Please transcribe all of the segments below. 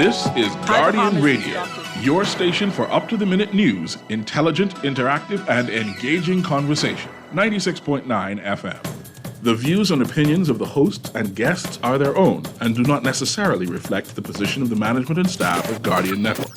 This is Guardian Radio, your station for up-to-the-minute news, intelligent, interactive, and engaging conversation. 96.9 FM. The views and opinions of the hosts and guests are their own and do not necessarily reflect the position of the management and staff of Guardian Network.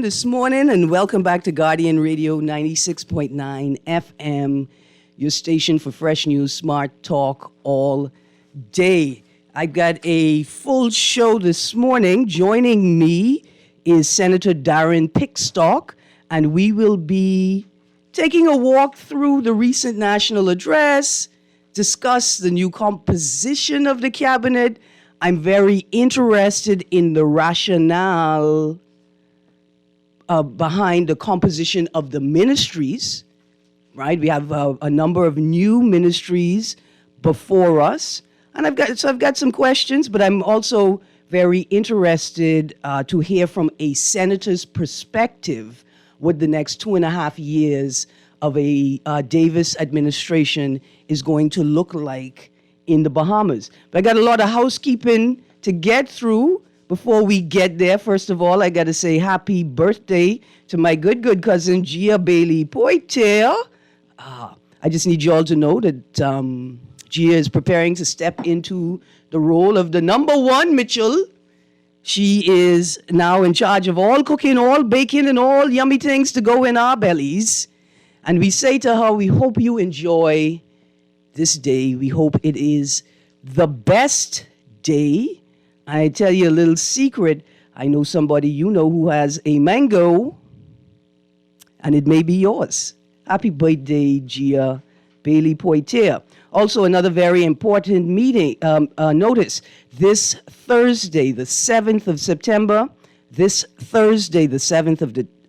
This morning, and welcome back to Guardian Radio 96.9 FM, your station for fresh news, smart talk all day. I've got a full show this morning. Joining me is Senator Darren Pickstock, and we will be taking a walk through the recent national address, discuss the new composition of the cabinet. I'm very interested in the rationale behind the composition of the ministries, right? We have a number of new ministries before us, and I've got some questions, but I'm also very interested to hear from a senator's perspective what the next 2.5 years of a Davis administration is going to look like in the Bahamas. But I got a lot of housekeeping to get through. Before we get there, first of all, I got to say happy birthday to my good cousin, Gia Bailey Poitier. I just need you all to know that Gia is preparing to step into the role of the number one Mitchell. She is now in charge of all cooking, all baking, and all yummy things to go in our bellies. And we say to her, we hope you enjoy this day. We hope it is the best day. I tell you a little secret. I know somebody you know who has a mango, and it may be yours. Happy birthday, Gia Bailey Poitier. Also, another very important meeting notice. This Thursday, the 7th of September,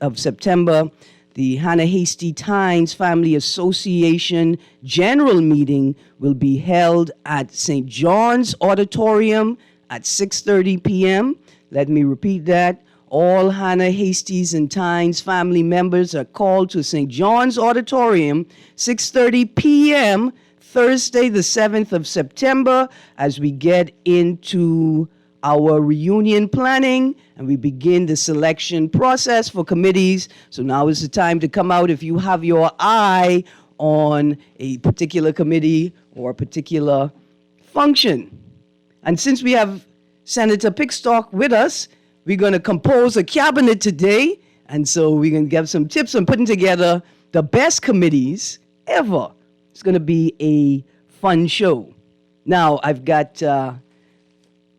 of September, the Hannah Hasty Tynes Family Association General Meeting will be held at St. John's Auditorium at 6:30 p.m. Let me repeat that. All Hannah Hasty's and Tynes family members are called to St. John's Auditorium, 6:30 p.m., Thursday, the 7th of September, as we get into our reunion planning and we begin the selection process for committees. So now is the time to come out if you have your eye on a particular committee or a particular function. And since we have Senator Pickstock with us, we're going to compose a cabinet today. And so we're going to give some tips on putting together the best committees ever. It's going to be a fun show. Now, I've got,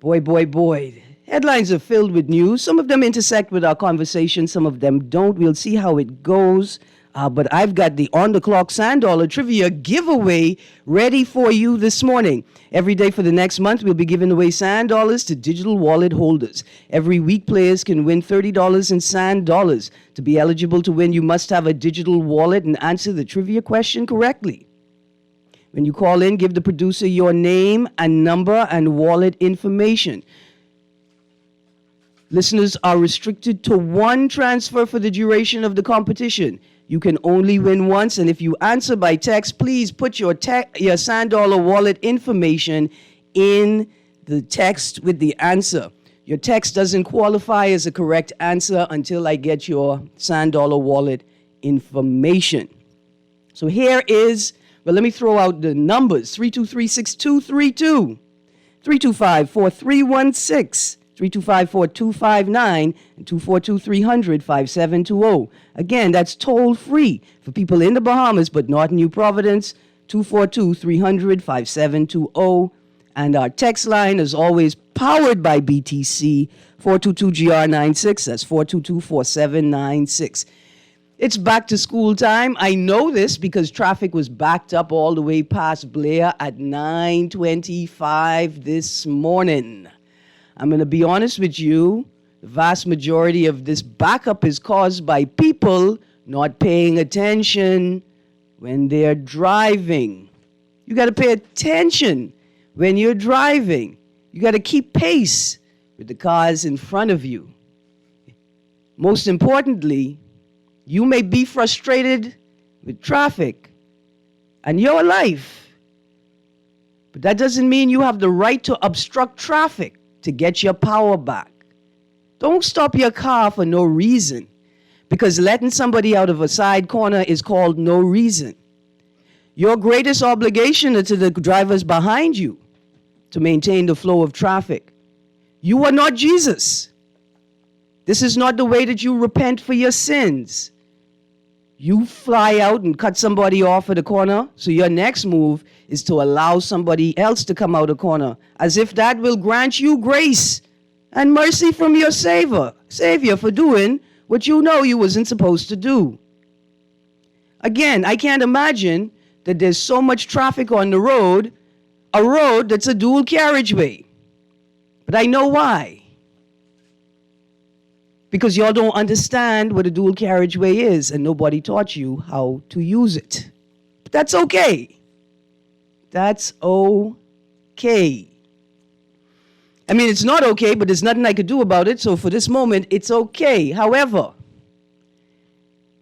boy. Headlines are filled with news. Some of them intersect with our conversation. Some of them don't. We'll see how it goes. But I've got the on-the-clock $100 trivia giveaway ready for you this morning. Every day for the next month, we'll be giving away $100 to digital wallet holders. Every week, players can win $30 in $100. To be eligible to win, you must have a digital wallet and answer the trivia question correctly. When you call in, give the producer your name and number and wallet information. Listeners are restricted to one transfer for the duration of the competition. You can only win once, and if you answer by text, please put your $100 wallet information in the text with the answer. Your text doesn't qualify as a correct answer until I get your $100 wallet information. So here is, well, let me throw out the numbers. 323-6232, 325-4316, 325-4259 and 242-300-5720. Again, that's toll free for people in the Bahamas but not in New Providence, 242-300-5720. And our text line is always powered by BTC, 422-GR96. That's 422-4796. It's back to school time. I know this because traffic was backed up all the way past Blair at 9:25 this morning. I'm going to be honest with you. The vast majority of this backup is caused by people not paying attention when they're driving. You got to pay attention when you're driving. You got to keep pace with the cars in front of you. Most importantly, you may be frustrated with traffic and your life, but that doesn't mean you have the right to obstruct traffic to get your power back. Don't stop your car for no reason, because letting somebody out of a side corner is called no reason. Your greatest obligation is to the drivers behind you to maintain the flow of traffic. You are not Jesus. This is not the way that you repent for your sins. You fly out and cut somebody off at the corner, so your next move is to allow somebody else to come out the corner, as if that will grant you grace and mercy from your Savior for doing what you know you wasn't supposed to do. Again, I can't imagine that there's so much traffic on the road, a road that's a dual carriageway. But I know why. Because y'all don't understand what a dual carriageway is, and nobody taught you how to use it. But that's okay. That's okay. I mean, it's not okay, but there's nothing I could do about it, so for this moment, it's okay. However,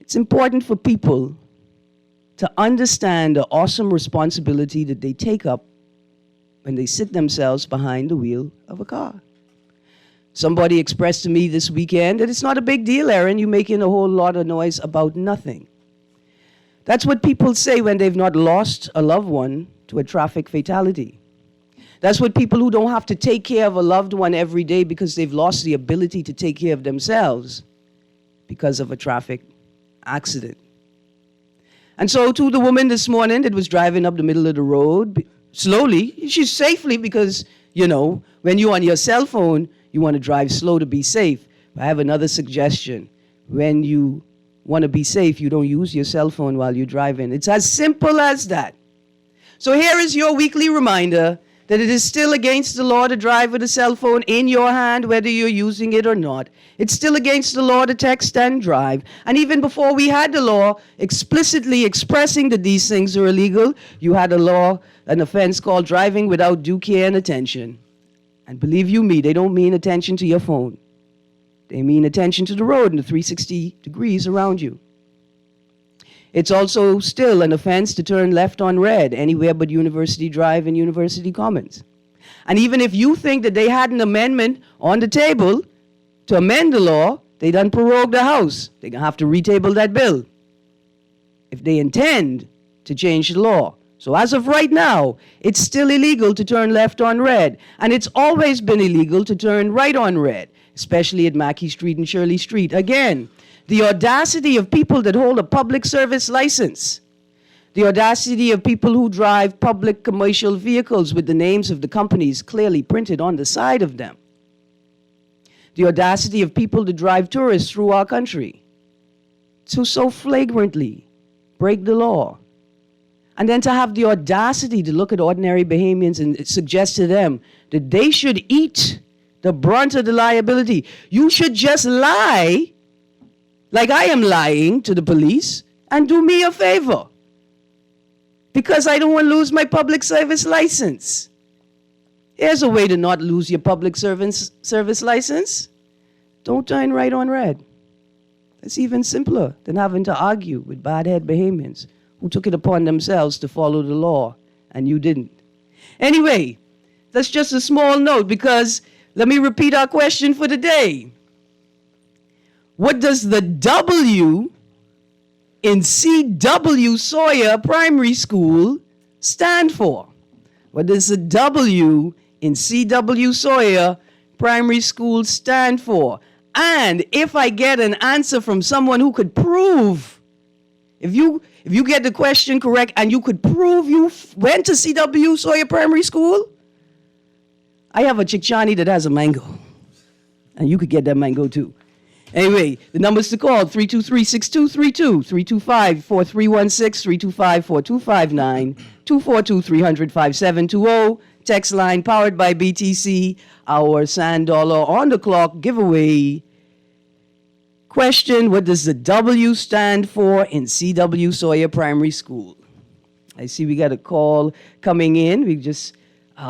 it's important for people to understand the awesome responsibility that they take up when they sit themselves behind the wheel of a car. Somebody expressed to me this weekend that it's not a big deal, Erin, you're making a whole lot of noise about nothing. That's what people say when they've not lost a loved one to a traffic fatality. That's what people who don't have to take care of a loved one every day because they've lost the ability to take care of themselves because of a traffic accident. And so to the woman this morning that was driving up the middle of the road, slowly, she's safely because, you know, when you're on your cell phone, you want to drive slow to be safe. I have another suggestion. When you want to be safe, you don't use your cell phone while you're driving. It's as simple as that. So here is your weekly reminder that it is still against the law to drive with a cell phone in your hand, whether you're using it or not. It's still against the law to text and drive. And even before we had the law explicitly expressing that these things are illegal, you had a law, an offense called driving without due care and attention. And believe you me, they don't mean attention to your phone. They mean attention to the road and the 360 degrees around you. It's also still an offense to turn left on red anywhere but University Drive and University Commons. And even if you think that they had an amendment on the table to amend the law, they done prorogue the House. They're going to have to retable that bill if they intend to change the law. So as of right now, it's still illegal to turn left on red. And it's always been illegal to turn right on red, especially at Mackey Street and Shirley Street. Again, the audacity of people that hold a public service license, the audacity of people who drive public commercial vehicles with the names of the companies clearly printed on the side of them, the audacity of people to drive tourists through our country to so flagrantly break the law. And then to have the audacity to look at ordinary Bahamians and suggest to them that they should eat the brunt of the liability. You should just lie, like I am lying to the police, and do me a favor, because I don't want to lose my public service license. Here's a way to not lose your public service license. Don't turn right on red. It's even simpler than having to argue with bad-head Bahamians who took it upon themselves to follow the law, and you didn't. Anyway, that's just a small note, because let me repeat our question for the day. What does the W in C.W. Sawyer Primary School stand for? What does the W in C.W. Sawyer Primary School stand for? And if I get an answer from someone who could prove, if you get the question correct and you could prove you went to CW Sawyer Primary School, I have a Chickchani that has a mango. And you could get that mango too. Anyway, the numbers to call, 323-6232, 325-4316, 325-4259, 242-300-5720. Text line powered by BTC, our Sand Dollar on the clock giveaway. Question, what does the W stand for in CW Sawyer Primary School? I see we got a call coming in. We just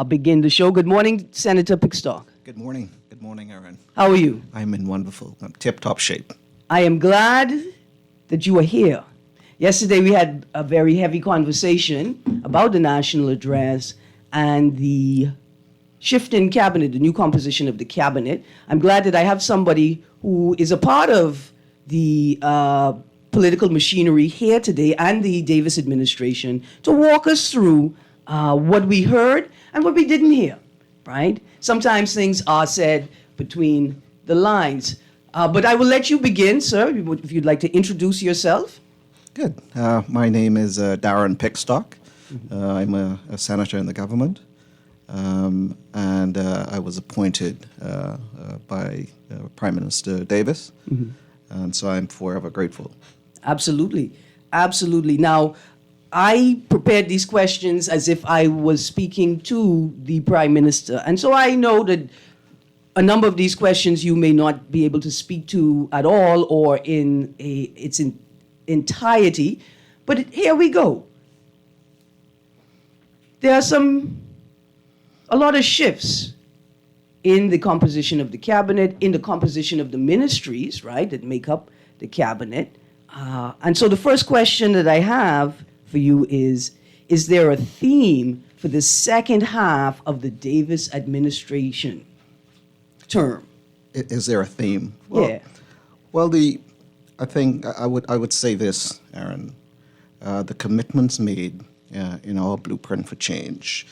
begin the show. Good morning, Senator Pickstock. Good morning. Good morning, Erin. How are you? I'm in wonderful, tip-top shape. I am glad that you are here. Yesterday we had a very heavy conversation about the national address and the shift in cabinet, the new composition of the cabinet. I'm glad that I have somebody who is a part of the political machinery here today and the Davis administration to walk us through what we heard and what we didn't hear, right? Sometimes things are said between the lines. But I will let you begin, sir, if you'd like to introduce yourself. Good. My name is Darren Pickstock. I'm a senator in the government. And I was appointed by Prime Minister Davis. Mm-hmm. And so I'm forever grateful. Absolutely. Absolutely. Now, I prepared these questions as if I was speaking to the Prime Minister. And so I know that a number of these questions you may not be able to speak to at all or in its entirety. But here we go. There are a lot of shifts in the composition of the cabinet, in the composition of the ministries, right, that make up the cabinet. And so the first question that I have for you is there a theme for the second half of the Davis administration term? Is there a theme? Well, yeah. Well, I think I would say this, Erin. The commitments made in our blueprint for change,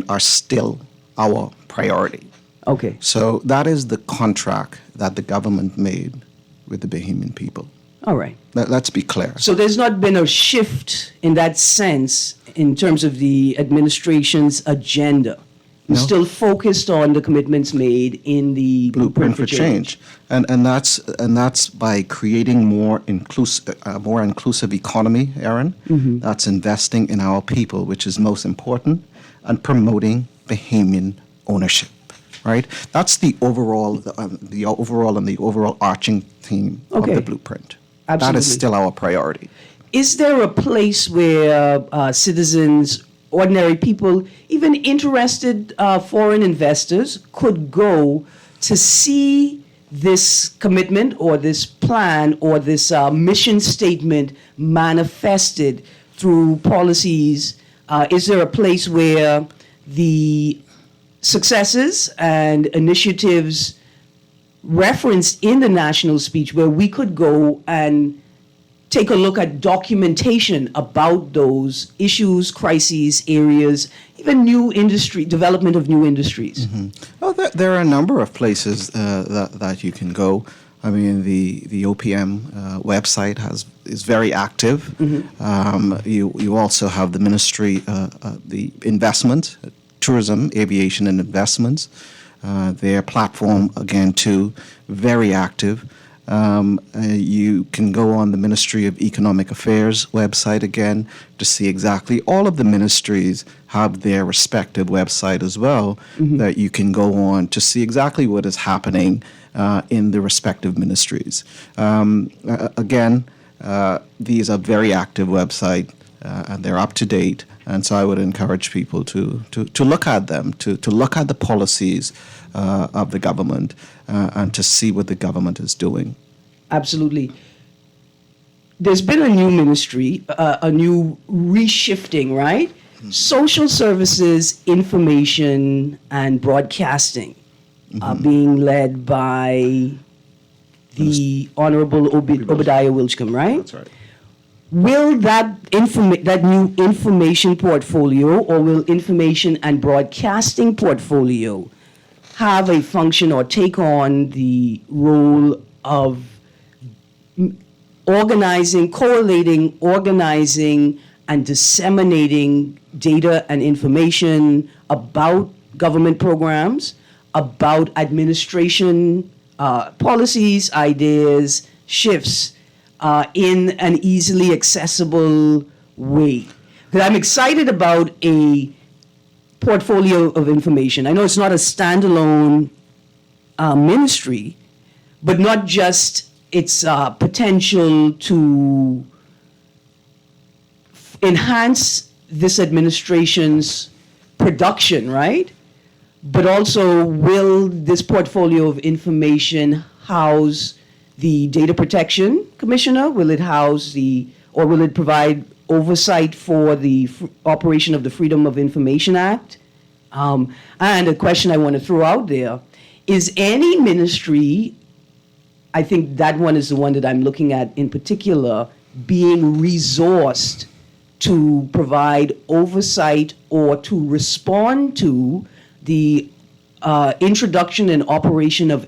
are still our priority. Okay. So that is the contract that the government made with the Bahamian people. All right. Let's be clear. So there's not been a shift in that sense in terms of the administration's agenda. We're still focused on the commitments made in the blueprint for change. And that's by creating more inclusive economy, Erin. Mm-hmm. That's investing in our people, which is most important, and promoting Bahamian ownership. Right? That's the overall arching theme of the blueprint. Absolutely. That is still our priority. Is there a place where citizens, ordinary people, even interested foreign investors could go to see this commitment or this plan or this mission statement manifested through policies? Is there a place where the successes and initiatives referenced in the national speech where we could go and take a look at documentation about those issues, crises, areas, even new industry, development of new industries? Mm-hmm. Well, there are a number of places that you can go. The OPM website is very active. Mm-hmm. You also have the ministry, the investment, tourism, aviation, and investments. Their platform, again, too, very active. You can go on the Ministry of Economic Affairs website again to see exactly. All of the ministries have their respective website as well, mm-hmm. that you can go on to see exactly what is happening in the respective ministries. These are very active websites, and they're up to date. And so I would encourage people to look at them, to look at the policies of the government and to see what the government is doing. Absolutely. There's been a new ministry, a new reshifting, right? Mm-hmm. Social services, information, and broadcasting mm-hmm. Being led by the Honorable Obadiah Wilchcombe, right? That's right. Will that new information portfolio, or will information and broadcasting portfolio have a function or take on the role of organizing, and disseminating data and information about government programs, about administration policies, ideas, shifts in an easily accessible way. Because I'm excited about a portfolio of information. I know it's not a standalone ministry, but not just its potential to enhance this administration's production, right? But also, will this portfolio of information house the Data Protection Commissioner? Will it will it provide oversight for the operation of the Freedom of Information Act? And a question I want to throw out there, is any ministry, I think that one is the one that I'm looking at in particular, being resourced to provide oversight or to respond to the introduction and operation of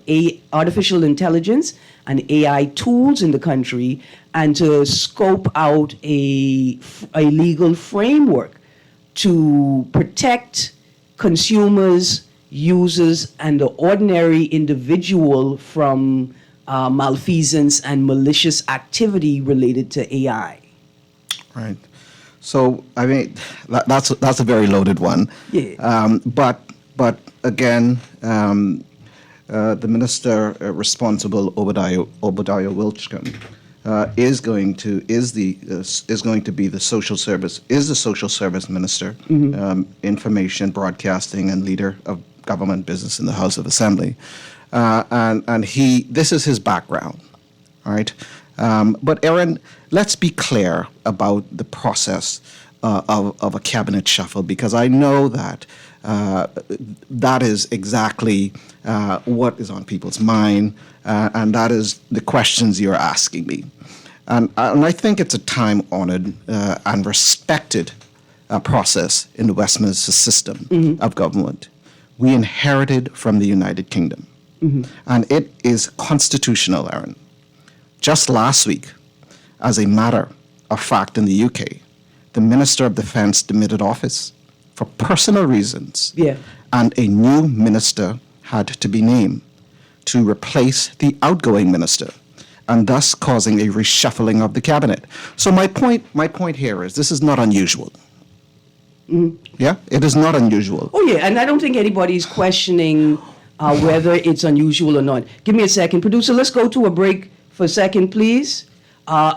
artificial intelligence and AI tools in the country, and to scope out a legal framework to protect consumers, users, and the ordinary individual from malfeasance and malicious activity related to AI. Right. So, I mean, that's a very loaded one. Yeah. But again, the minister responsible, Obadiah Wilchcombe, is going to be the social service minister, information, broadcasting, and leader of government business in the House of Assembly, and this is his background, all right. But Erin, let's be clear about the process of a cabinet shuffle, because I know that that is exactly what is on people's mind, and that is the questions you're asking me. And I think it's a time-honored and respected process in the Westminster system of government. We inherited from the United Kingdom, and it is constitutional, Erin. Just last week, as a matter of fact in the UK, the Minister of Defence demitted office for personal reasons, and a new minister had to be named to replace the outgoing minister, and thus causing a reshuffling of the cabinet. So my point here is this is not unusual. Yeah, it is not unusual. Oh yeah, and I don't think anybody's questioning whether it's unusual or not. Give me a second, producer. Let's go to a break for a second, please.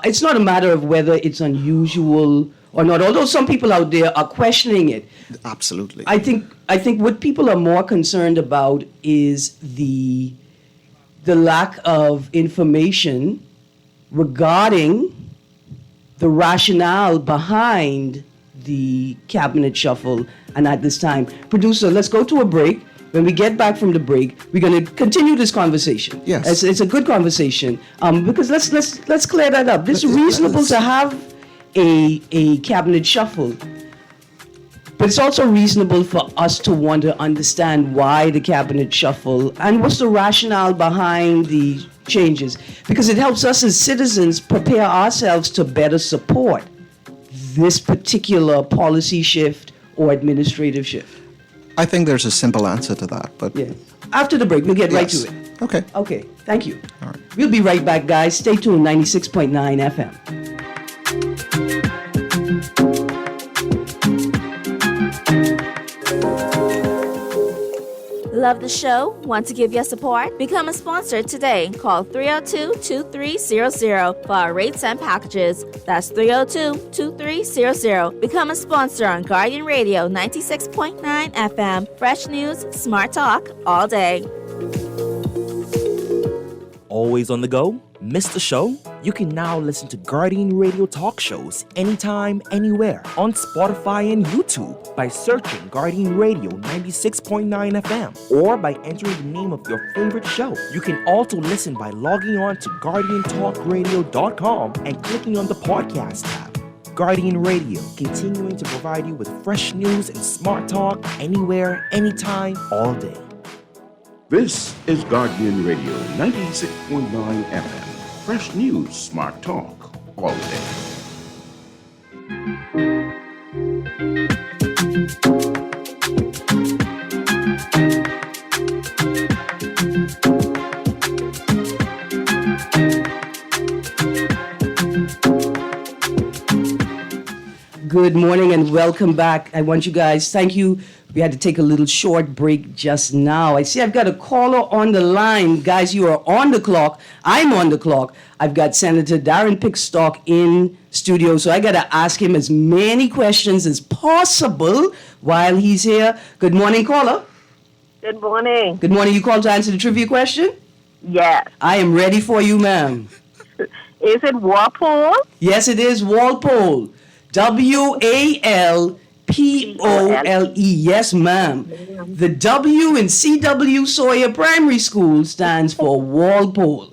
It's not a matter of whether it's unusual or not, although some people out there are questioning it. Absolutely. I think what people are more concerned about is the lack of information regarding the rationale behind the cabinet shuffle. And at this time, producer, let's go to a break. When we get back from the break, we're going to continue this conversation. Yes, it's a good conversation. Because let's clear that up. It's reasonable to have a cabinet shuffle, but it's also reasonable for us to want to understand why the cabinet shuffle and what's the rationale behind the changes, because it helps us as citizens prepare ourselves to better support this particular policy shift or administrative shift. I think there's a simple answer to that, but after the break, we'll get right to it. Okay, thank you. All right. We'll be right back, guys. Stay tuned. 96.9 FM. Love the show? Want to give your support? Become a sponsor today. Call 302-2300 for our rates and packages. That's 302-2300. Become a sponsor on Guardian Radio 96.9 FM. Fresh news, smart talk, all day. Always on the go? Missed the show? You can now listen to Guardian Radio talk shows anytime, anywhere on Spotify and YouTube by searching Guardian Radio 96.9 FM or by entering the name of your favorite show. You can also listen by logging on to GuardianTalkRadio.com and clicking on the podcast tab. Guardian Radio, continuing to provide you with fresh news and smart talk anywhere, anytime, all day. This is Guardian Radio 96.9 FM. Fresh news, smart talk, all day. Good morning and welcome back. I want you guys, thank you. We had to take a little short break just now. I see I've got a caller on the line. Guys, you are on the clock. I'm on the clock. I've got Senator Darren Pickstock in studio, so I got to ask him as many questions as possible while he's here. Good morning, caller. Good morning. Good morning. You called to answer the trivia question? Yes. I am ready for you, ma'am. Is it Walpole? Yes, it is Walpole. Walpole. Yes, ma'am. The W in C.W. Sawyer Primary School stands for Walpole.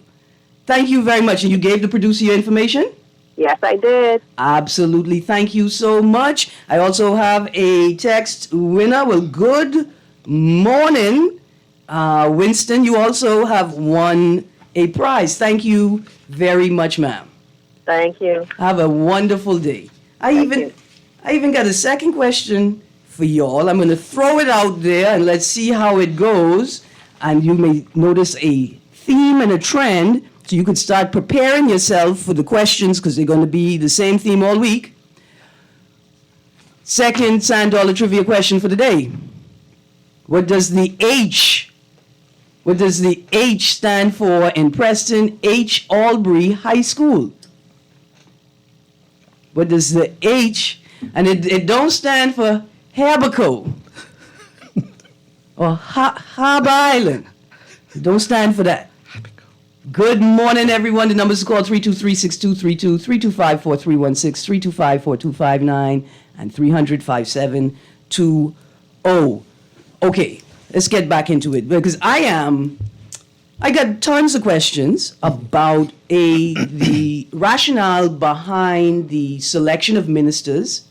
Thank you very much. And you gave the producer your information? Yes, I did. Absolutely. Thank you so much. I also have a text winner. Well, good morning, Winston. You also have won a prize. Thank you very much, ma'am. Thank you. Have a wonderful day. I even got a second question for y'all. I'm going to throw it out there and let's see how it goes. And you may notice a theme and a trend, so you could start preparing yourself for the questions because they're going to be the same theme all week. Second $100 trivia question for the day. What does the H stand for in Preston H. Albury High School? What does the H, and it don't stand for Habaco or Harbour Island. It don't stand for that. Good morning, everyone. The numbers is called 323-6232, 325-4316, 325-4259, and 300-5720. Okay, let's get back into it because I got tons of questions about the rationale behind the selection of ministers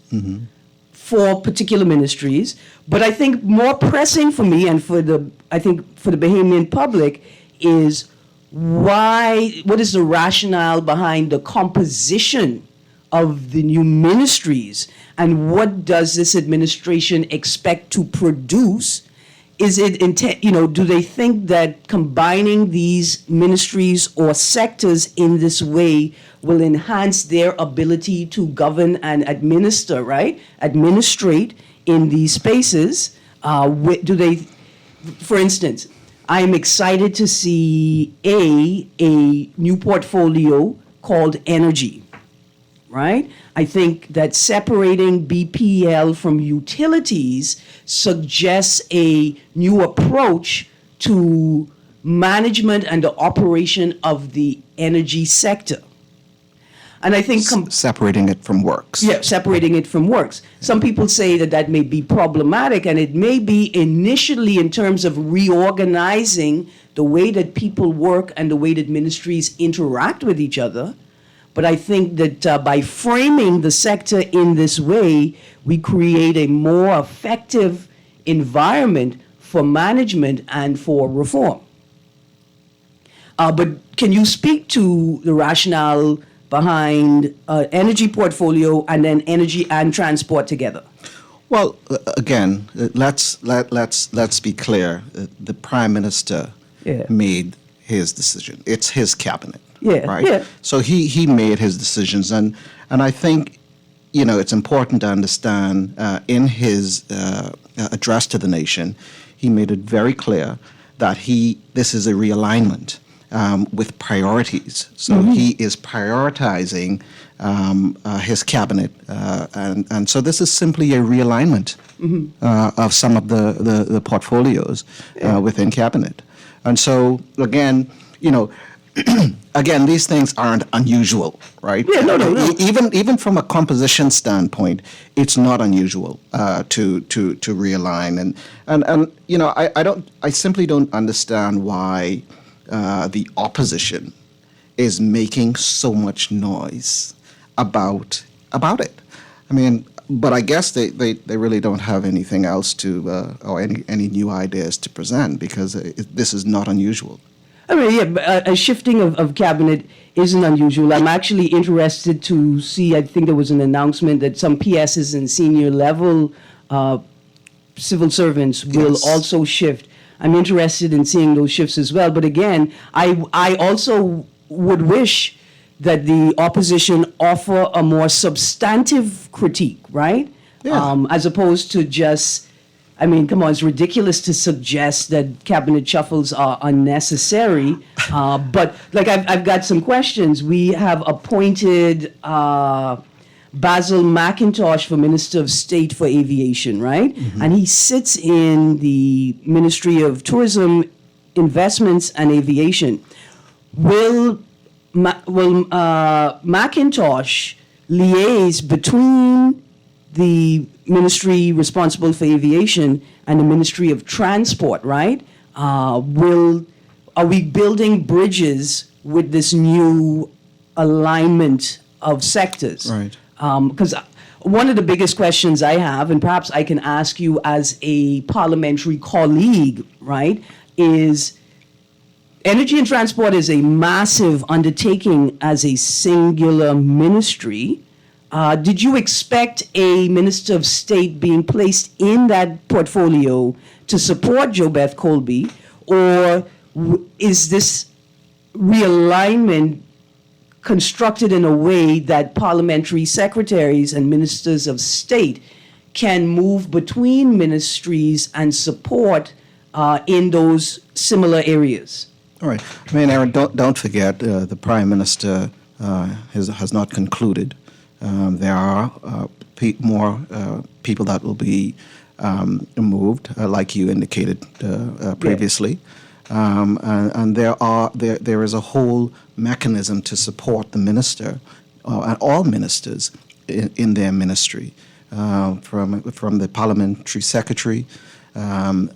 for particular ministries. But I think more pressing for me and for the Bahamian public is what is the rationale behind the composition of the new ministries and what does this administration expect to produce? Is it do they think that combining these ministries or sectors in this way will enhance their ability to govern and administrate in these spaces? For instance, I'm excited to see a new portfolio called energy, right? I think that separating BPL from utilities suggests a new approach to management and the operation of the energy sector. And I think separating it from works. Yeah, separating it from works. Some people say that may be problematic, and it may be initially in terms of reorganizing the way that people work and the way that ministries interact with each other. But I think that by framing the sector in this way, we create a more effective environment for management and for reform. But can you speak to the rationale behind energy portfolio and then energy and transport together? Well, again, let's be clear. The Prime Minister made his decision. It's his cabinet. Right? Yeah. So he made his decisions, and I think it's important to understand in his address to the nation, he made it very clear that this is a realignment with priorities. So he is prioritizing his cabinet, and so this is simply a realignment of some of the portfolios within cabinet, and so again, again, these things aren't unusual, right? Yeah, no. Even from a composition standpoint, it's not unusual to realign, and I simply don't understand why the opposition is making so much noise about it. I mean, but I guess they really don't have anything else to or any new ideas to present because this is not unusual. I mean, yeah, a shifting of cabinet isn't unusual. I'm actually interested to see, I think there was an announcement that some PSs and senior level civil servants will Yes. also shift. I'm interested in seeing those shifts as well. But again, I also would wish that the opposition offer a more substantive critique, right? Yeah. As opposed to just, I mean, come on, it's ridiculous to suggest that cabinet shuffles are unnecessary. But like, I've got some questions. We have appointed Basil McIntosh for Minister of State for Aviation, right? And he sits in the Ministry of Tourism, Investments, and Aviation. Will McIntosh liaise between the ministry responsible for aviation and the Ministry of Transport, right? Are we building bridges with this new alignment of sectors? Right. Because one of the biggest questions I have, and perhaps I can ask you as a parliamentary colleague, right, is energy and transport is a massive undertaking as a singular ministry. Did you expect a Minister of State being placed in that portfolio to support JoBeth Colby, or is this realignment constructed in a way that parliamentary secretaries and ministers of state can move between ministries and support in those similar areas? All right. I mean, Erin, don't forget the Prime Minister has not concluded. There are more people that will be moved, like you indicated previously. And there is a whole mechanism to support the minister and all ministers in their ministry, from the parliamentary secretary, from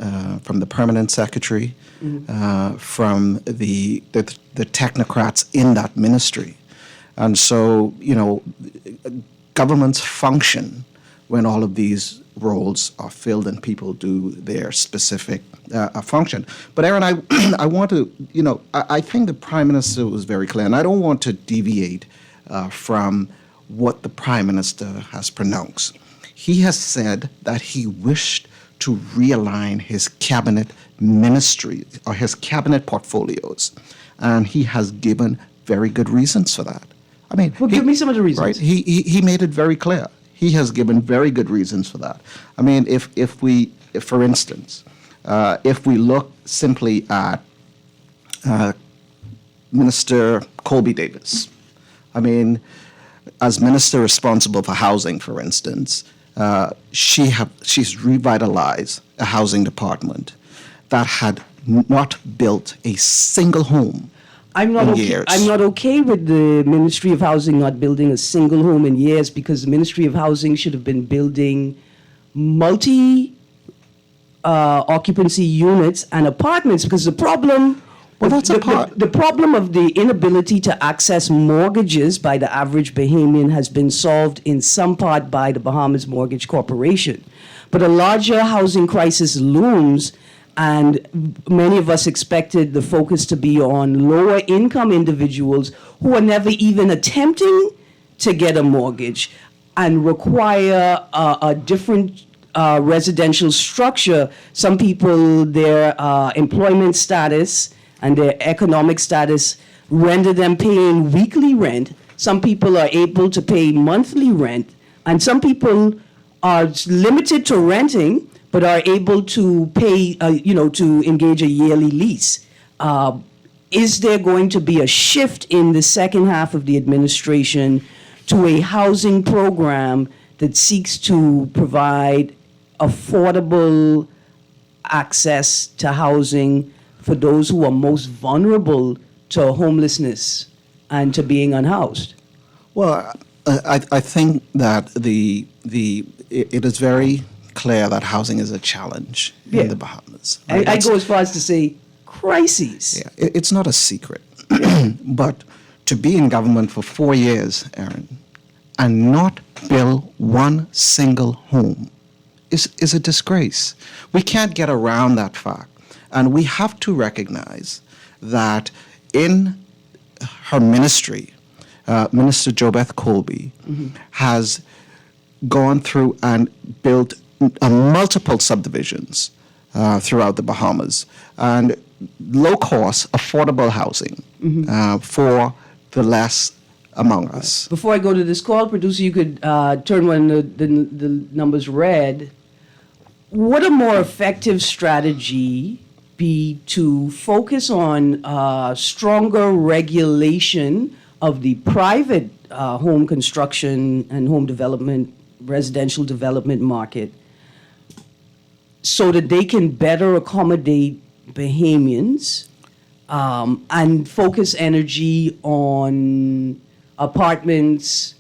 the permanent secretary, from the technocrats in that ministry. And so, governments function when all of these roles are filled and people do their specific function. But Erin, I want to, I think the Prime Minister was very clear, and I don't want to deviate from what the Prime Minister has pronounced. He has said that he wished to realign his cabinet ministry or his cabinet portfolios, and he has given very good reasons for that. I mean, Well, give me some of the reasons. Right, he made it very clear. He has given very good reasons for that. I mean, if for instance, if we look simply at Minister Colby Davis, I mean, as minister responsible for housing, for instance, she's revitalized a housing department that had not built a single home I'm not in okay. years. I'm not okay with the Ministry of Housing not building a single home in years, because the Ministry of Housing should have been building multi occupancy units and apartments, because the problem. Well, that's a part. The problem of the inability to access mortgages by the average Bahamian has been solved in some part by the Bahamas Mortgage Corporation. But a larger housing crisis looms, and many of us expected the focus to be on lower income individuals who are never even attempting to get a mortgage and require a different residential structure. Some people, their employment status and their economic status render them paying weekly rent. Some people are able to pay monthly rent, and some people are limited to renting but are able to pay, to engage a yearly lease. Is there going to be a shift in the second half of the administration to a housing program that seeks to provide affordable access to housing for those who are most vulnerable to homelessness and to being unhoused? Well, I think that it is very clear that housing is a challenge in the Bahamas. I go as far as to say crises. Yeah, it's not a secret. But to be in government for 4 years, Erin, and not build one single home is a disgrace. We can't get around that fact. And we have to recognize that in her ministry, Minister JoBeth Colby has gone through and built multiple subdivisions throughout the Bahamas and low-cost, affordable housing for the less among us. Before I go to this call, producer, you could turn when the numbers red. Would a more effective strategy be to focus on stronger regulation of the private home construction and home development, residential development market, so that they can better accommodate Bahamians and focus energy on apartments,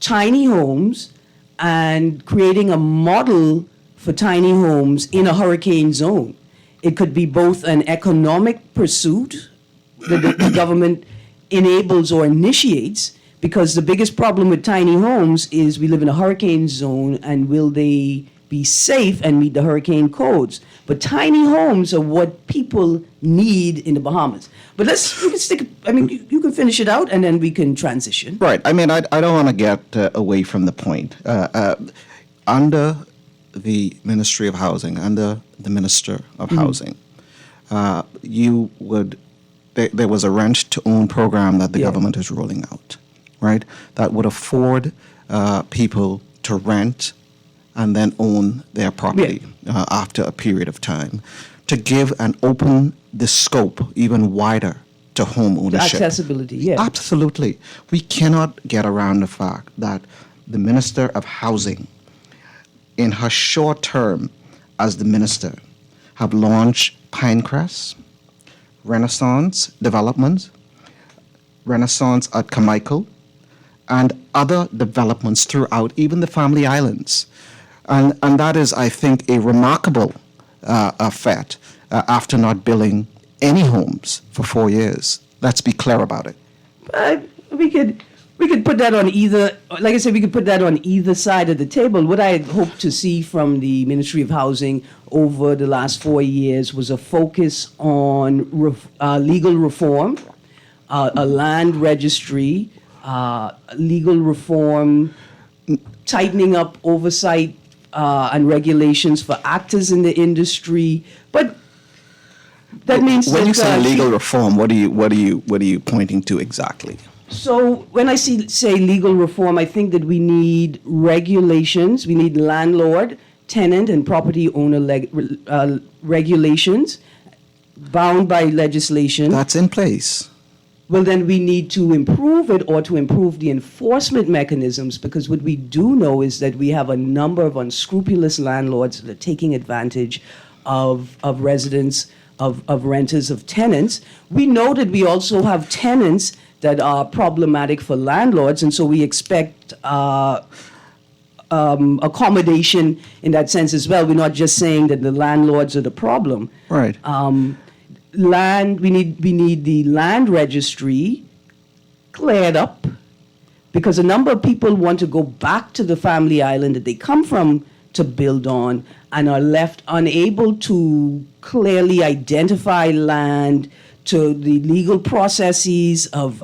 tiny homes, and creating a model for tiny homes in a hurricane zone? It could be both an economic pursuit that the government enables or initiates, because the biggest problem with tiny homes is we live in a hurricane zone, and will they be safe and meet the hurricane codes? But tiny homes are what people need in the Bahamas. But we can stick, you can finish it out and then we can transition. Right. I mean, I don't want to get away from the point. Under the Ministry of Housing, under the Minister of Housing, there was a rent-to-own program that the government is rolling out, right? That would afford people to rent and then own their property after a period of time, to give and open the scope even wider to home ownership. Accessibility, yeah. Absolutely. We cannot get around the fact that the Minister of Housing, in her short term as the minister, have launched Pinecrest, Renaissance Developments, Renaissance at Carmichael, and other developments throughout, even the Family Islands. And that is, I think, a remarkable effect after not building any homes for 4 years. Let's be clear about it. We could put that on either, like I said, we could put that on either side of the table. What I hope to see from the Ministry of Housing over the last 4 years was a focus on legal reform, a land registry, legal reform, tightening up oversight and regulations for actors in the industry. But that means when you say legal reform, what are you pointing to exactly? So when I say legal reform, I think that we need regulations. We need landlord, tenant, and property owner regulations bound by legislation. That's in place. Well, then we need to improve it, or to improve the enforcement mechanisms, because what we do know is that we have a number of unscrupulous landlords that are taking advantage of residents, of renters, of tenants. We know that we also have tenants that are problematic for landlords, and so we expect accommodation in that sense as well. We're not just saying that the landlords are the problem. Right. We need the land registry cleared up, because a number of people want to go back to the family island that they come from to build on, and are left unable to clearly identify land, to the legal processes of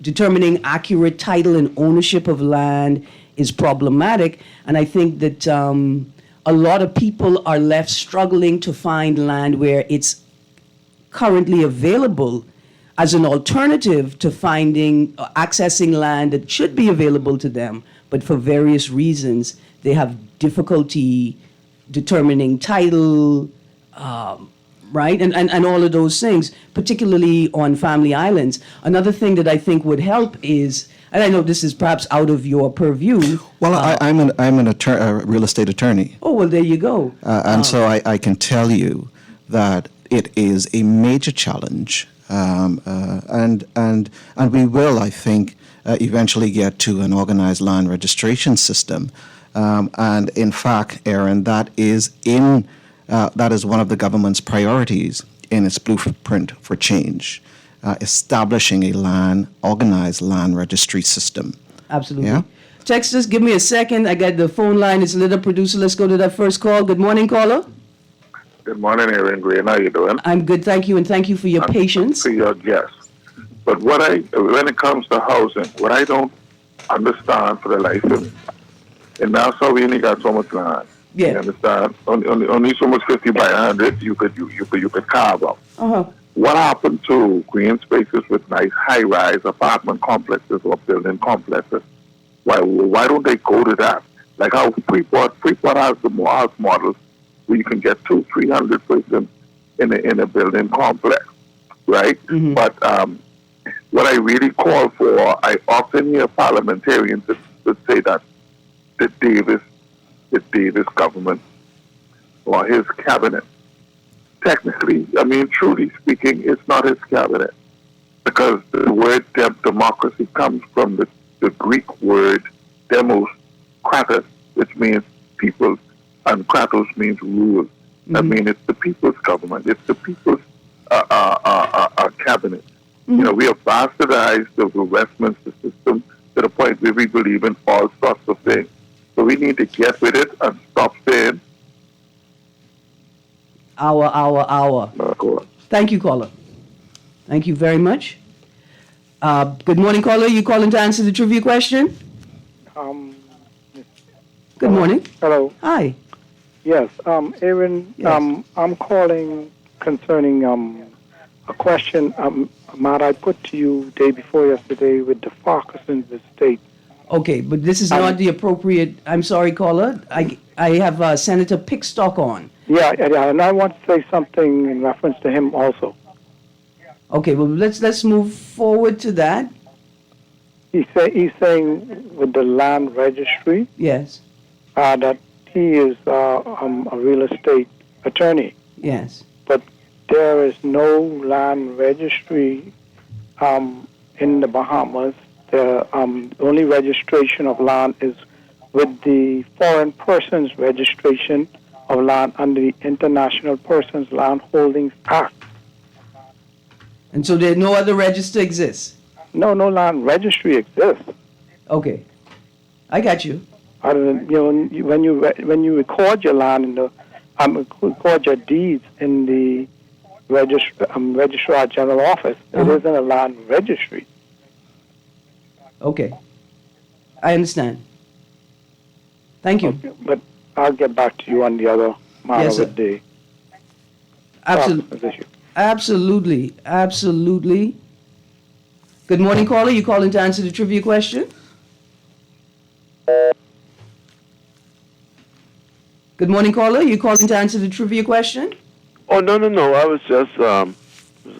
determining accurate title and ownership of land is problematic. And I think that a lot of people are left struggling to find land where it's currently available as an alternative to accessing land that should be available to them, but for various reasons they have difficulty determining title, right? And all of those things, particularly on family islands. Another thing that I think would help is, and I know this is perhaps out of your purview. Well, I'm a real estate attorney. Oh, well, there you go. And so I can tell you that it is a major challenge, and we will, I think, eventually get to an organized land registration system. And in fact, Erin, that is one of the government's priorities in its blueprint for change, establishing a organized land registry system. Absolutely. Yeah. Text us, give me a second. I got the phone line is lit up, producer. Let's go to that first call. Good morning, caller. Good morning, Erin, Greene. How you doing? I'm good, thank you, and thank you for your patience. To your guest. But when it comes to housing, what I don't understand for the life of me, in Nassau, we only got so much land. Yeah. You understand? Only so much 50 by 100 you could carve up. Uh-huh. What happened to green spaces with nice high-rise apartment complexes or building complexes? Why don't they go to that? Like how Freeport has the house models where you can get 200-300 persons in a building complex, right? Mm-hmm. But what I really call for, I often hear parliamentarians that say that the Davis government or his cabinet, technically, I mean, truly speaking, it's not his cabinet, because the word democracy comes from the Greek word demos, kratos, which means people, and kratos means rule. Mm-hmm. I mean, it's the people's government. It's the people's cabinet. Mm-hmm. You know, we have bastardized the Westminster system to the point where we believe in all sorts of things. So we need to get with it and stop saying, Hour. Thank you, caller. Thank you very much. Good morning, caller. You calling to answer the trivia question? Good morning. Hello. Hi. Yes, Erin. Yes. I'm calling concerning a question Matt, I put to you day before yesterday with the Farquharson's estate. Okay, but this is not the appropriate. I'm sorry, caller. I have Senator Pickstock on. Yeah, and I want to say something in reference to him also. Okay, well let's move forward to that. He's saying with the land registry. Yes. That he is a real estate attorney. Yes. But there is no land registry in the Bahamas. The only registration of land is with the Foreign Persons Registration of Land under the International Persons Land Holdings Act. And so there no other register exists? No land registry exists. Okay. I got you. Other than, when you record your land in the record your deeds in the Registrar General Office, it isn't a land registry. Okay. I understand. Thank you. Okay, but I'll get back to you on the other matter Yes, with the issue. Absolutely. Good morning, caller. You calling to answer the trivia question? Good morning, caller. You calling to answer the trivia question? Oh, no. I was just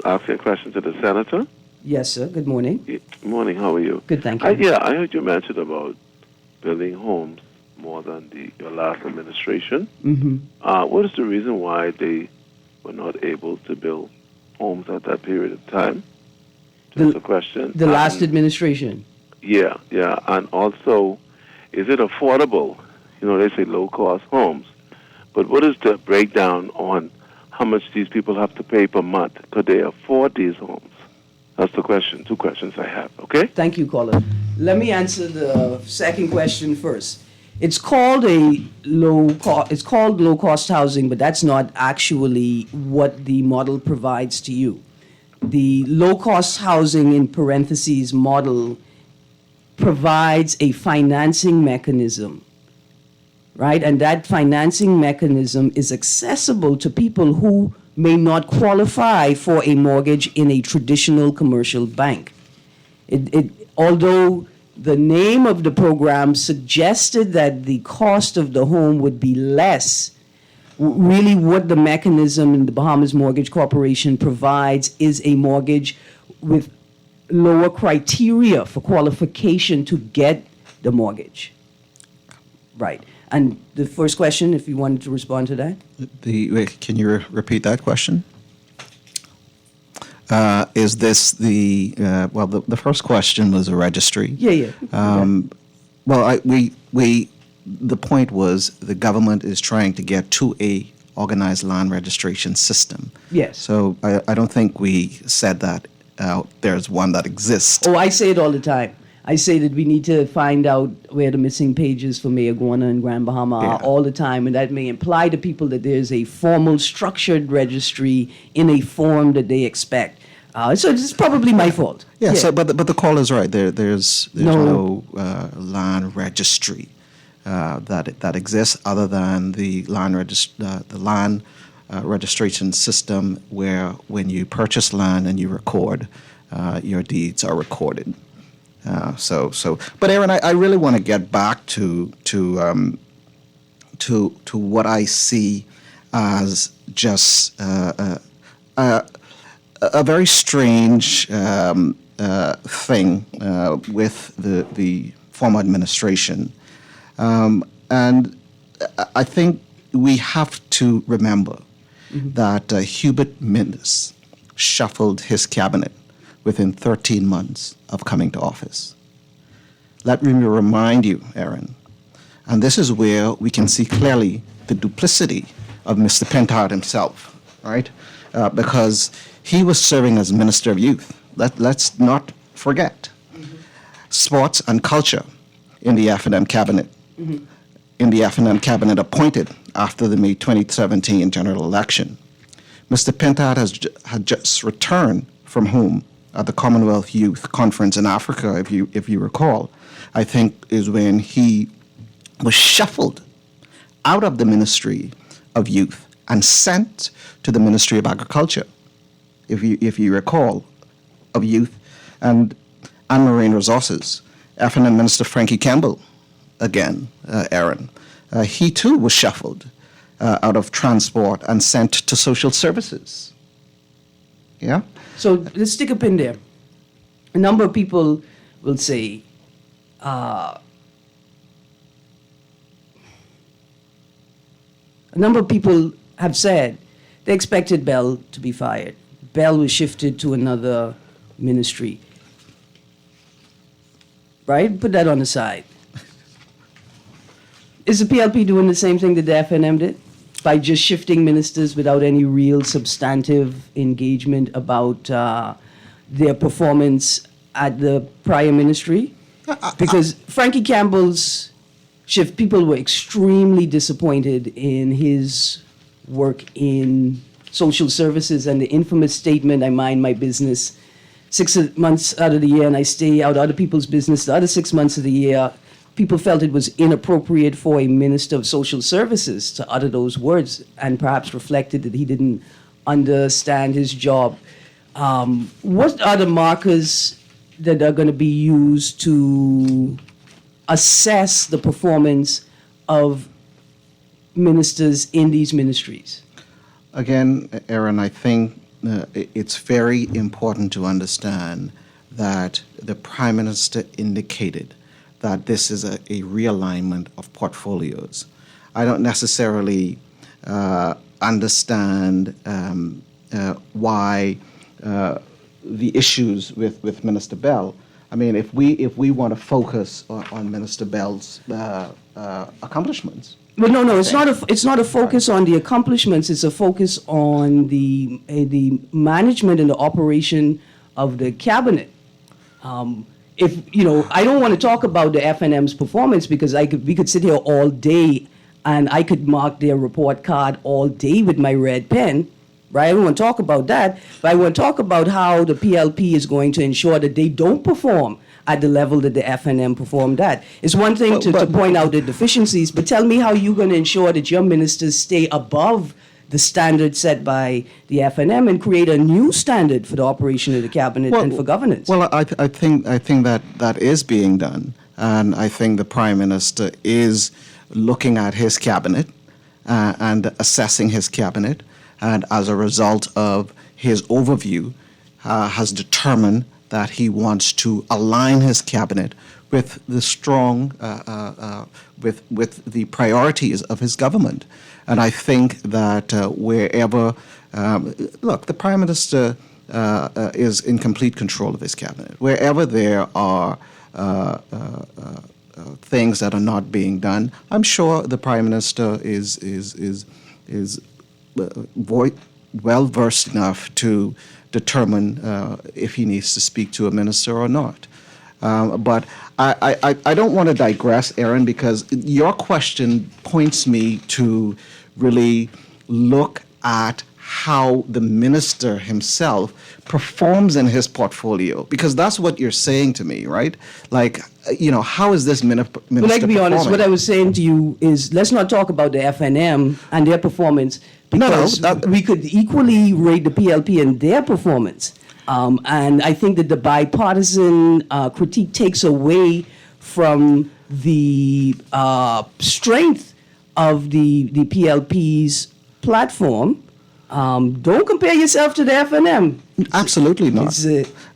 asking a question to the senator. Yes, sir. Good morning. Good morning. How are you? Good, thank you. I heard you mention about building homes more than your last administration. Mm-hmm. What is the reason why they were not able to build homes at that period of time? Just a question. The last administration. Yeah. And also, is it affordable? They say low-cost homes. But what is the breakdown on how much these people have to pay per month? Could they afford these homes? That's the question. 2 questions I have, okay? Thank you, caller. Let me answer the second question first. It's called low-cost housing, but that's not actually what the model provides to you. The low-cost housing, in parentheses, model provides a financing mechanism, right? And that financing mechanism is accessible to people who may not qualify for a mortgage in a traditional commercial bank. Although the name of the program suggested that the cost of the home would be less, really what the mechanism in the Bahamas Mortgage Corporation provides is a mortgage with lower criteria for qualification to get the mortgage. Right. And the first question, if you wanted to respond to that? Can you repeat that question? Is this the first question was a registry. Yeah. The point was the government is trying to get to a organized land registration system. Yes. So I don't think we said that there's one that exists. Oh, I say it all the time. I say that we need to find out where the missing pages for Mayor Gorner and Grand Bahama are all the time, and that may imply to people that there's a formal, structured registry in a form that they expect. So it's probably my fault. Yeah. So, but the call is right. There's No. no land registry that exists other than the land registration system, where when you purchase land and you record, your deeds are recorded. But Erin, I really want to get back to what I see as just a very strange thing with the former administration, and I think we have to remember that Hubert Minnis shuffled his cabinet within 13 months of coming to office. Let me remind you, Erin, and this is where we can see clearly the duplicity of Mr. Pentard himself, right? Because he was serving as Minister of Youth. Let's not forget. Sports and culture in the F&M cabinet. In the F&M cabinet appointed after the May 2017 general election. Mr. Pentard had just returned from home at the Commonwealth Youth Conference in Africa, if you recall. I think is when he was shuffled out of the Ministry of Youth and sent to the Ministry of Agriculture, if you recall, of Youth and Marine Resources. F&M Minister Frankie Campbell, again, Erin, he too was shuffled out of transport and sent to social services. Yeah? So let's stick a pin there. A number of people will say, a number of people have said they expected Bell to be fired. Bell was shifted to another ministry. Right? Put that on the side. Is the PLP doing the same thing that the FNM did? By just shifting ministers without any real substantive engagement about their performance at the prior ministry? Because Frankie Campbell's shift, people were extremely disappointed in his work in social services and the infamous statement, I mind my business 6 months out of the year and I stay out other people's business the other 6 months of the year. People felt it was inappropriate for a minister of social services to utter those words and perhaps reflected that he didn't understand his job. What are the markers that are going to be used to assess the performance of ministers in these ministries? Again, Erin, I think it's very important to understand that the Prime Minister indicated that this is a realignment of portfolios. I don't necessarily understand why the issues with Minister Bell. I mean, if we want to focus on Minister Bell's accomplishments. Well, no, it's not a focus on the accomplishments. It's a focus on the management and the operation of the cabinet. I don't want to talk about the FNM's performance because we could sit here all day and I could mark their report card all day with my red pen, right? I don't want to talk about that, but I want to talk about how the PLP is going to ensure that they don't perform at the level that the FNM performed at. It's one thing to point out the deficiencies, but tell me how you're going to ensure that your ministers stay above the standard set by the FNM and create a new standard for the operation of the cabinet and for governance. Well, I think that is being done, and I think the Prime Minister is looking at his cabinet and assessing his cabinet, and as a result of his overview, has determined that he wants to align his cabinet with the strong, with the priorities of his government. And I think that wherever, look, the Prime Minister is in complete control of his cabinet. Wherever there are things that are not being done, I'm sure the Prime Minister is well versed enough to determine if he needs to speak to a minister or not. But I don't want to digress, Erin, because your question points me to really look at how the minister himself performs in his portfolio, because that's what you're saying to me, right? Like, how is this minister But like, to be honest, performing? what I was saying to you is, let's not talk about the FNM and their performance, because we could equally rate the PLP and their performance. And I think that the bipartisan critique takes away from the strength of the PLP's platform. Don't compare yourself to the FNM. Absolutely not.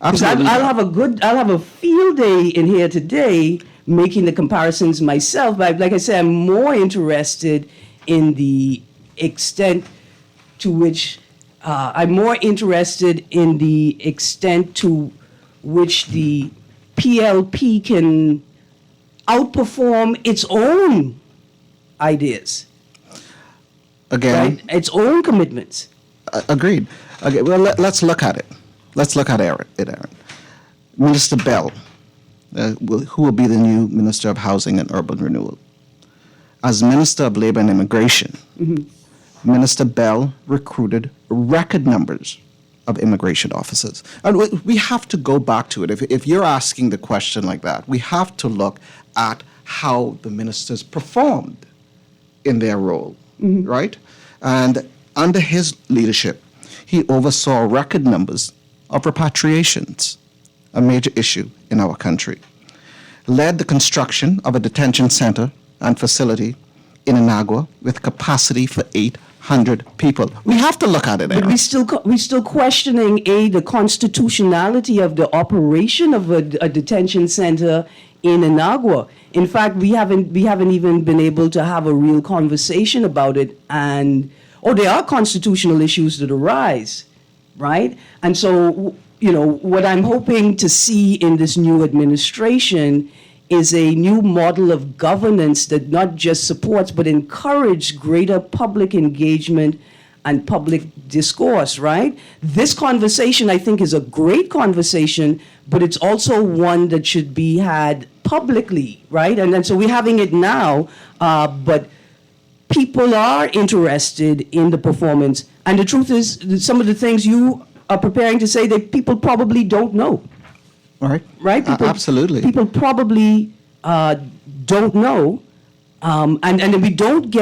Absolutely, I'll have a field day in here today making the comparisons myself. But like I said, I'm more interested in the extent to which the PLP can outperform its own ideas. Again, right? Its own commitments. Agreed. Okay, well, let's look at it. Let's look at Erin. Minister Bell, who will be the new Minister of Housing and Urban Renewal. As Minister of Labor and Immigration, Minister Bell recruited record numbers of immigration officers. And we have to go back to it. If you're asking the question like that, we have to look at how the ministers performed in their role, right? And under his leadership, he oversaw record numbers of repatriations, a major issue in our country, led the construction of a detention center and facility in Inagua with capacity for 800 people. We have to look at it, Erin. But we're still questioning the constitutionality of the operation of a detention center in Inagua. In fact, we haven't even been able to have a real conversation about it. And there are constitutional issues that arise, right? And so, what I'm hoping to see in this new administration is a new model of governance that not just supports but encourages greater public engagement and public discourse, right? This conversation, I think, is a great conversation, but it's also one that should be had publicly, right? And so we're having it now, but people are interested in the performance. And the truth is, that some of the things you are preparing to say that people probably don't know. All right. Right? Absolutely. People probably don't know. And we don't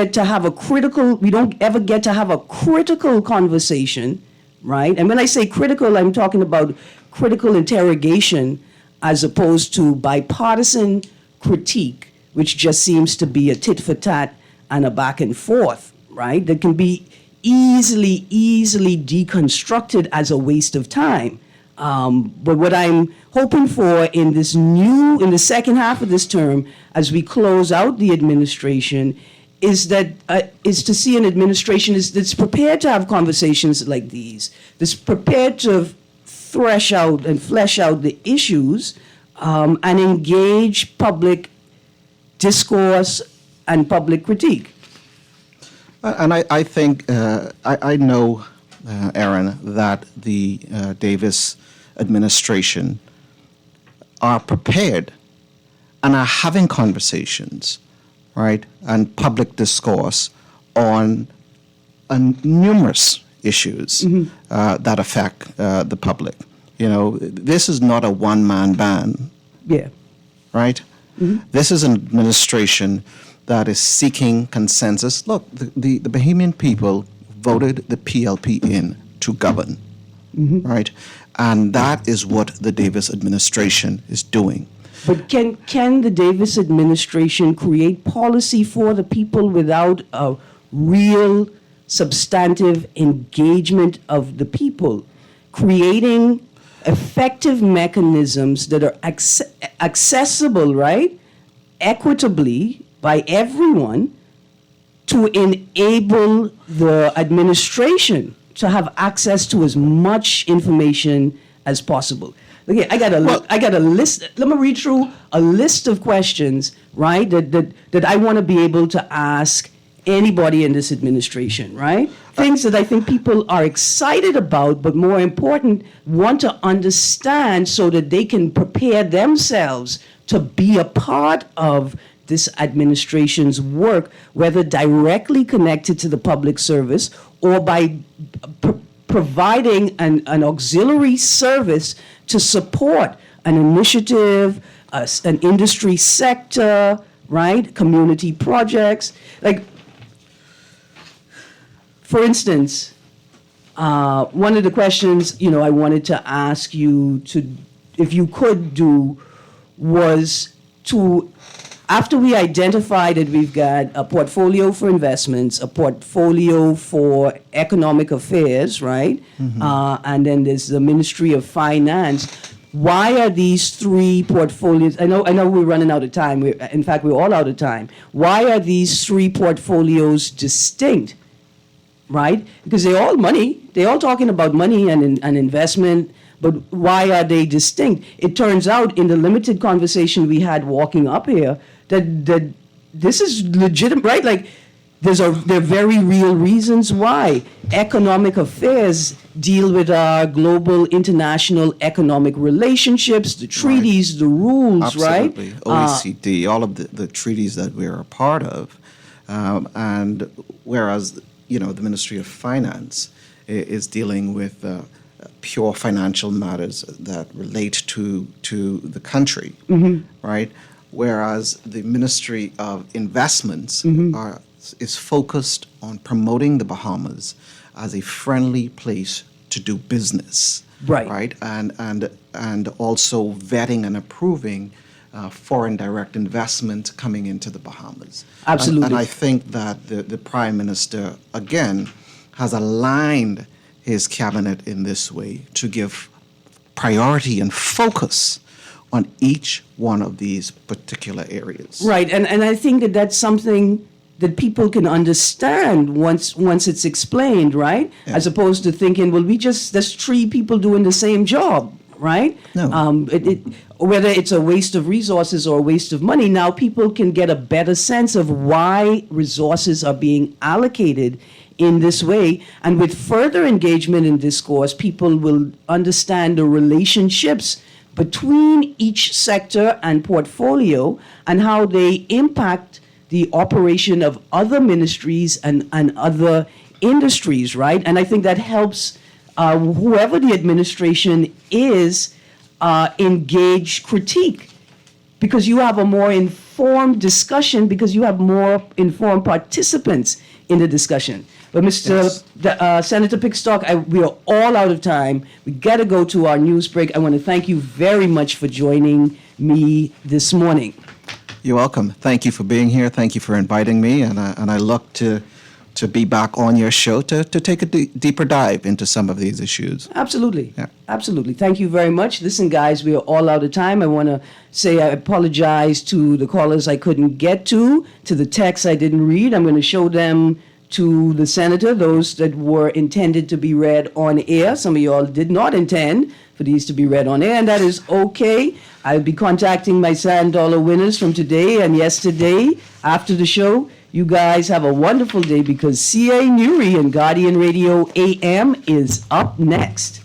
ever get to have a critical conversation, right? And when I say critical, I'm talking about critical interrogation as opposed to bipartisan critique, which just seems to be a tit for tat and a back and forth, right? That can be easily deconstructed as a waste of time. But what I'm hoping for in the second half of this term, as we close out the administration, is to see an administration that's prepared to have conversations like these, that's prepared to thresh out and flesh out the issues, and engage public discourse and public critique. And I think, I know, Erin, that the Davis administration are prepared and are having conversations, right, and public discourse on numerous issues that affect the public. This is not a one-man band. Yeah. Right? This is an administration that is seeking consensus. Look, the Bahamian people voted the PLP in to govern, right? And that is what the Davis administration is doing. But can the Davis administration create policy for the people without a real substantive engagement of the people, creating effective mechanisms that are accessible, right, equitably by everyone, to enable the administration to have access to as much information as possible? Okay, I got a list. Let me read through a list of questions, right, that I want to be able to ask anybody in this administration, right? Things that I think people are excited about, but more important, want to understand so that they can prepare themselves to be a part of this administration's work, whether directly connected to the public service or by providing an auxiliary service to support an initiative, an industry sector, right? Community projects. Like, for instance, one of the questions, I wanted to ask you if you could do, was to, after we identify that we've got a portfolio for investments, a portfolio for economic affairs, right? And then there's the Ministry of Finance. Why are these three portfolios? I know we're running out of time. In fact, we're all out of time. Why are these three portfolios distinct? Right? Because they're all money. They're all talking about money and investment, but why are they distinct? It turns out in the limited conversation we had walking up here that this is legitimate, right? Like, there are very real reasons why. Economic affairs deal with our global international economic relationships, the treaties, the rules, Absolutely. right? OECD, all of the treaties that we're a part of. And whereas the Ministry of Finance is dealing with pure financial matters that relate to the country, right? Whereas the Ministry of Investments is focused on promoting the Bahamas as a friendly place to do business, right? And also vetting and approving foreign direct investment coming into the Bahamas. Absolutely. And I think that the Prime Minister, again, has aligned his cabinet in this way to give priority and focus on each one of these particular areas. Right, and I think that that's something that people can understand once it's explained, right? Yeah. As opposed to thinking, well, there's three people doing the same job, right? No. Whether it's a waste of resources or a waste of money, now people can get a better sense of why resources are being allocated in this way. And with further engagement in discourse, people will understand the relationships between each sector and portfolio and how they impact the operation of other ministries and other industries, right? And I think that helps whoever the administration is engage critique, because you have a more informed discussion, because you have more informed participants in the discussion. But Senator Pickstock, we are all out of time. We got to go to our news break. I want to thank you very much for joining me this morning. You're welcome. Thank you for being here. Thank you for inviting me, and I look to be back on your show to take a deeper dive into some of these issues. Absolutely. Yeah. Absolutely. Thank you very much. Listen, guys, we are all out of time. I want to say I apologize to the callers I couldn't get to the texts I didn't read. I'm going to show them to the senator, those that were intended to be read on air. Some of y'all did not intend for these to be read on air, and that is okay. I'll be contacting my $1 winners from today and yesterday after the show. You guys have a wonderful day, because C.A. Newry and Guardian Radio AM is up next.